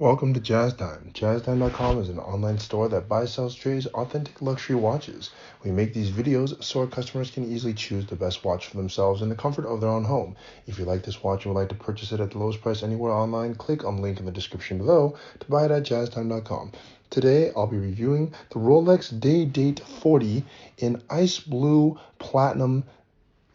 Welcome to Jazz Time. JazzTime.com is an online store that buys, sells, trades authentic luxury watches. We make these videos so our customers can easily choose the best watch for themselves in the comfort of their own home. If you like this watch and would like to purchase it at the lowest price anywhere online, click on the link in the description below to buy it at JazzTime.com. Today, I'll be reviewing the Rolex Day Date 40 in ice blue platinum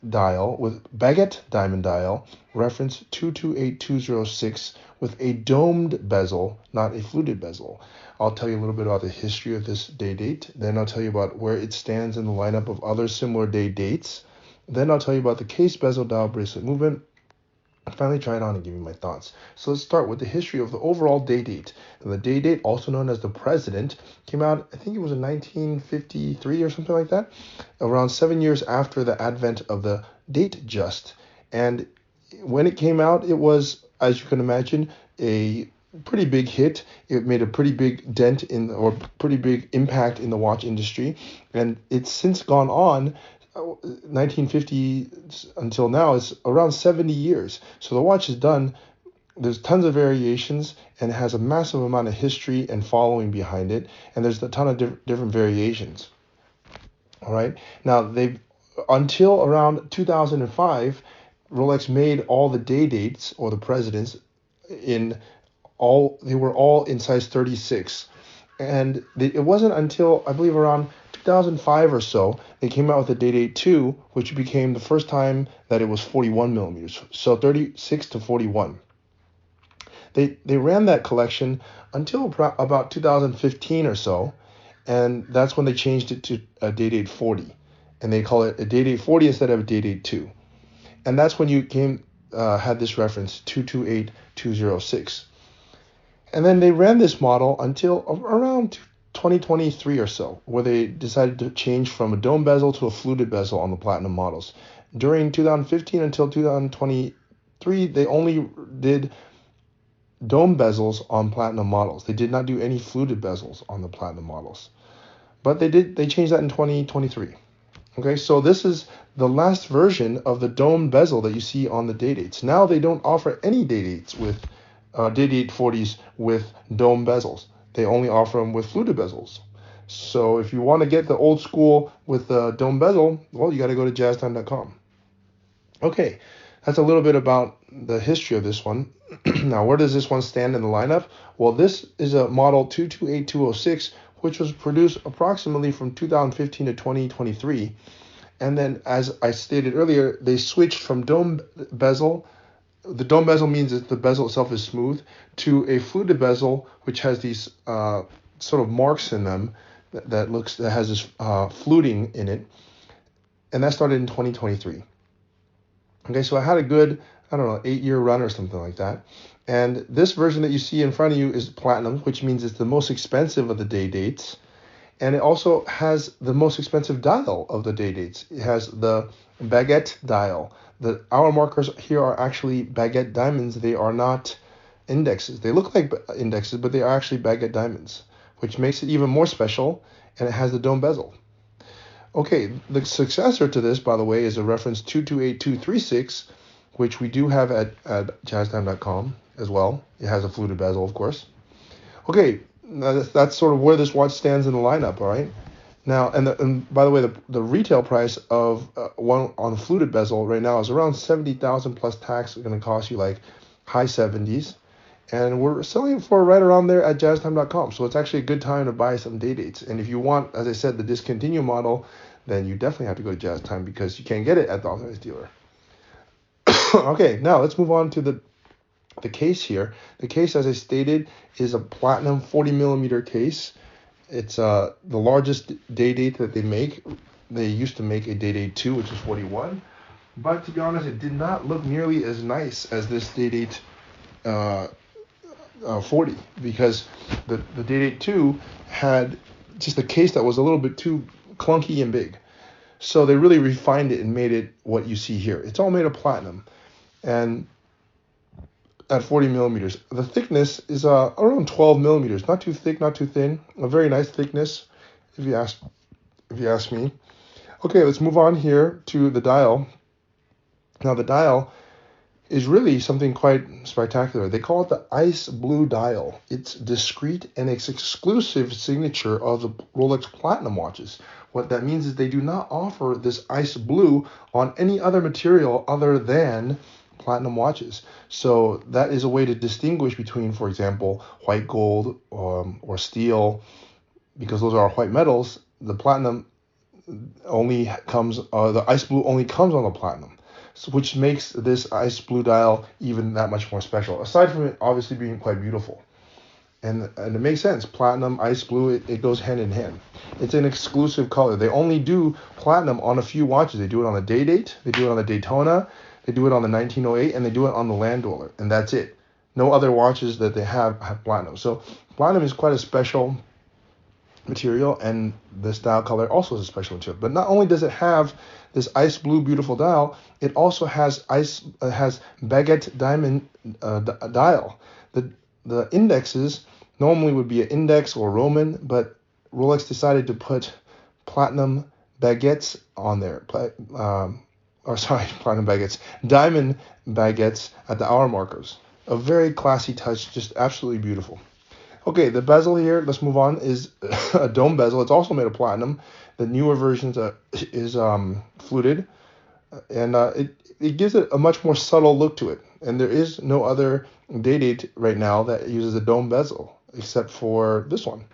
dial with baguette diamond dial, reference 228206, with a domed bezel, not a fluted bezel. I'll tell you a little bit about the history of this day date. Then I'll tell you about where it stands in the lineup of other similar day dates. Then I'll tell you about the case bezel dial bracelet movement. And finally try it on and give you my thoughts. So let's start with the history of the overall day date. And the day date, also known as the President, came out, I think it was in 1953 or something like that, around 7 years after the advent of the Datejust. And when it came out, it was, as you can imagine, a pretty big hit. It made a pretty big dent in, or pretty big impact in the watch industry. And it's since gone on 1950 until now is around 70 years. So the watch is done. There's tons of variations and it has a massive amount of history and following behind it. And there's a ton of different variations. All right. Now they've until around 2005, Rolex made all the day dates or the presidents in all. They were all in size 36, and it wasn't until I believe around 2005 or so, they came out with the Day Date 2, which became the first time that it was 41 millimeters, so 36 to 41. They ran that collection until about 2015 or so, and that's when they changed it to a Day Date 40, and they call it a Day Date 40 instead of a Day Date 2. And that's when you had this reference 228206. And then they ran this model until around 2023 or so, where they decided to change from a dome bezel to a fluted bezel on the platinum models. During 2015 until 2023, they only did dome bezels on platinum models. They did not do any fluted bezels on the platinum models. But they changed that in 2023. Okay, so this is the last version of the dome bezel that you see on the day dates. Now they don't offer any day dates with day date 40s with dome bezels. They only offer them with fluted bezels. So if you want to get the old school with the dome bezel, well, you got to go to jazztime.com. Okay, that's a little bit about the history of this one. Now, where does this one stand in the lineup? Well, this is a model 228206, which was produced approximately from 2015 to 2023. And then, as I stated earlier, they switched from dome bezel. The dome bezel means that the bezel itself is smooth, to a fluted bezel, which has these sort of marks in them that has this fluting in it, and that started in 2023. Okay, so I had a good, 8-year run or something like that. And this version that you see in front of you is platinum, which means it's the most expensive of the day dates. And it also has the most expensive dial of the day dates. It has the baguette dial. The hour markers here are actually baguette diamonds. They are not indexes. They look like indexes, but they are actually baguette diamonds, which makes it even more special, and it has the dome bezel. Okay, the successor to this, by the way, is a reference 228236, which we do have at jazztime.com as well. It has a fluted bezel, of course. Okay, now that's sort of where this watch stands in the lineup, all right? Now, and by the way, the retail price of one on a fluted bezel right now is around 70,000 plus tax. It's going to cost you like high 70s. And we're selling it for right around there at jazztime.com. So it's actually a good time to buy some day dates. And if you want, as I said, the discontinued model, then you definitely have to go to Jazz Time because you can't get it at the authorized dealer. Okay, now let's move on to the case here. The case, as I stated, is a platinum 40 millimeter case. It's the largest day date that they make. They used to make a day date 2, which is 41. But to be honest, it did not look nearly as nice as this day date 40, because the day date 2 had just a case that was a little bit too clunky and big. So they really refined it and made it what you see here. It's all made of platinum. And at 40 millimeters. The thickness is around 12 millimeters. Not too thick, not too thin. A very nice thickness, if you ask me. Okay, let's move on here to the dial. Now the dial is really something quite spectacular. They call it the ice blue dial. It's discreet and it's exclusive signature of the Rolex Platinum watches. What that means is they do not offer this ice blue on any other material other than platinum watches. So that is a way to distinguish between, for example, white gold or steel, because those are white metals. The platinum only comes, the ice blue only comes on the platinum, which makes this ice blue dial even that much more special, aside from it obviously being quite beautiful. And it makes sense. Platinum, ice blue, it goes hand in hand. It's an exclusive color. They only do platinum on a few watches. They do it on the Day-Date, they do it on the Daytona, they do it on the 1908, and they do it on the Land Dweller, and that's it. No other watches that they have platinum. So platinum is quite a special material, and this dial color also is a special material. But not only does it have this ice blue beautiful dial, it also has baguette diamond dial. The indexes normally would be an index or Roman, but Rolex decided to put platinum baguettes on there. Platinum baguettes, diamond baguettes at the hour markers. A very classy touch, just absolutely beautiful. Okay, the bezel here, let's move on, is a dome bezel. It's also made of platinum. The newer version is fluted, and it gives it a much more subtle look to it. And there is no other Day-Date right now that uses a dome bezel, except for this one.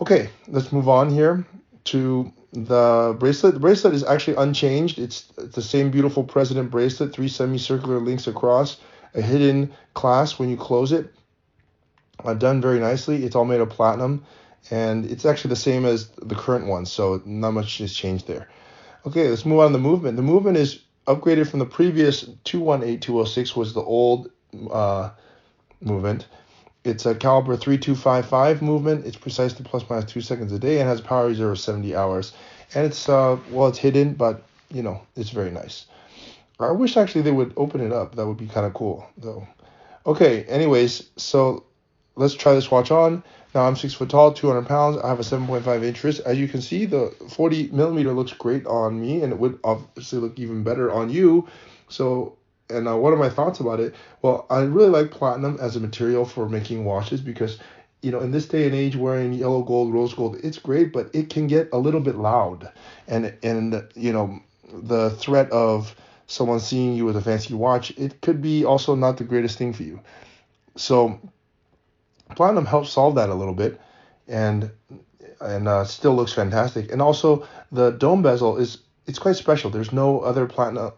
Okay, let's move on here to the bracelet. The bracelet is actually unchanged. It's the same beautiful President bracelet, 3 semicircular links across, a hidden clasp when you close it. Done very nicely. It's all made of platinum, and it's actually the same as the current one, so not much has changed there. Okay, let's move on to the movement. The movement is upgraded from the previous 218-206, was the old movement. It's a caliber 3255 movement. It's precise to plus minus 2 seconds a day and has a power reserve of 70 hours. And it's it's hidden, but it's very nice. I wish actually they would open it up. That would be kind of cool, though. Okay, anyways, so let's try this watch on. Now I'm 6 foot tall, 200 pounds. I have a 7.5 inch wrist. As you can see, the 40 millimeter looks great on me, and it would obviously look even better on you. So, and what are my thoughts about it? Well, I really like platinum as a material for making watches because, in this day and age, wearing yellow gold, rose gold, it's great, but it can get a little bit loud, and the threat of someone seeing you with a fancy watch, it could be also not the greatest thing for you. So platinum helps solve that a little bit, and still looks fantastic. And also the dome bezel it's quite special. There's no other platinum,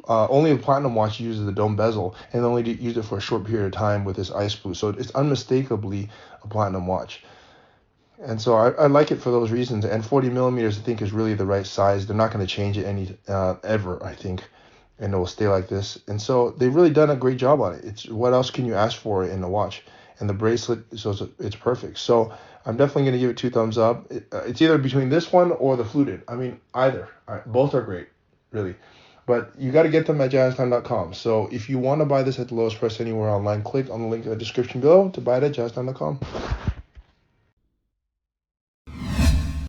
only a platinum watch uses the dome bezel, and only used it for a short period of time with this ice blue. So it's unmistakably a platinum watch. And so I like it for those reasons. And 40 millimeters I think is really the right size. They're not going to change it ever, I think, and it will stay like this. And so they've really done a great job on it. It's what else can you ask for in a watch? And the bracelet, so it's perfect. So I'm definitely going to give it 2 thumbs up. It's either between this one or the fluted. I mean, either. Both are great, really. But you got to get them at jazztime.com. So if you want to buy this at the lowest price anywhere online, click on the link in the description below to buy it at jazztime.com.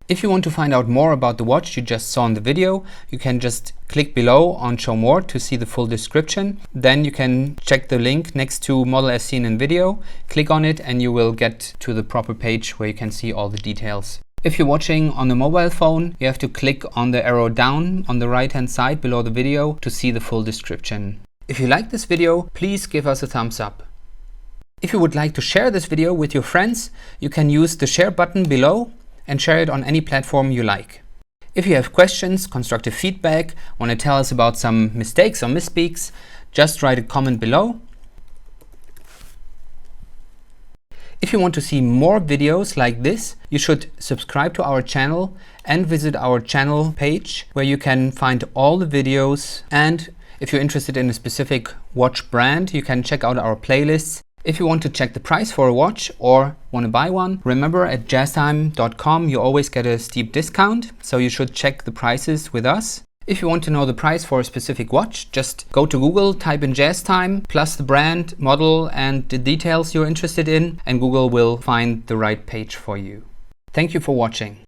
If you want to find out more about the watch you just saw in the video, you can just click below on Show More to see the full description. Then you can check the link next to Model as seen in video, click on it, and you will get to the proper page where you can see all the details. If you're watching on a mobile phone, you have to click on the arrow down on the right hand side below the video to see the full description. If you like this video, please give us a thumbs up. If you would like to share this video with your friends, you can use the share button below and share it on any platform you like. If you have questions, constructive feedback, want to tell us about some mistakes or misspeaks, just write a comment below. If you want to see more videos like this, you should subscribe to our channel and visit our channel page where you can find all the videos. And if you're interested in a specific watch brand, you can check out our playlists. If you want to check the price for a watch or want to buy one, remember at jazztime.com you always get a steep discount, so you should check the prices with us. If you want to know the price for a specific watch, just go to Google, type in JazzTime, plus the brand, model, and the details you're interested in, and Google will find the right page for you. Thank you for watching.